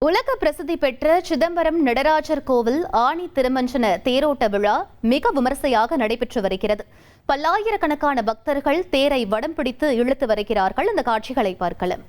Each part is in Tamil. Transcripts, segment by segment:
உலக பிரசித்தி பெற்ற சிதம்பரம் நடராஜர் கோவில் ஆணி திருமஞ்சன தேரோட்ட விழா மிக விமர்சையாக நடைபெற்று வருகிறது. பல்லாயிரக்கணக்கான பக்தர்கள் தேரை வடம் பிடித்து இழுத்து வருகிறார்கள். இந்த காட்சிகளை பார்க்கலாம்.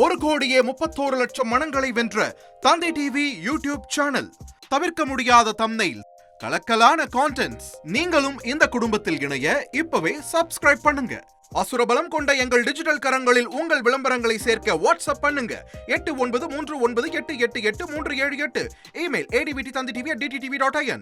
ஒரு கோடியே 31 லட்சம் மனங்களை வென்ற தந்தை டிவி யூடியூப் சேனல். தவிர்க்க முடியாத தம்ப்நெயில், கலக்கலான கான்டென்ட்ஸ். நீங்களும் இந்த குடும்பத்தில் இணைய இப்பவே சப்ஸ்கிரைப் பண்ணுங்க. அசுரபலம் கொண்ட எங்கள் டிஜிட்டல் கரங்களில் உங்கள் விளம்பரங்களை சேர்க்க வாட்ஸ்அப் பண்ணுங்க. 8939888838. Email advttv@dttv.in.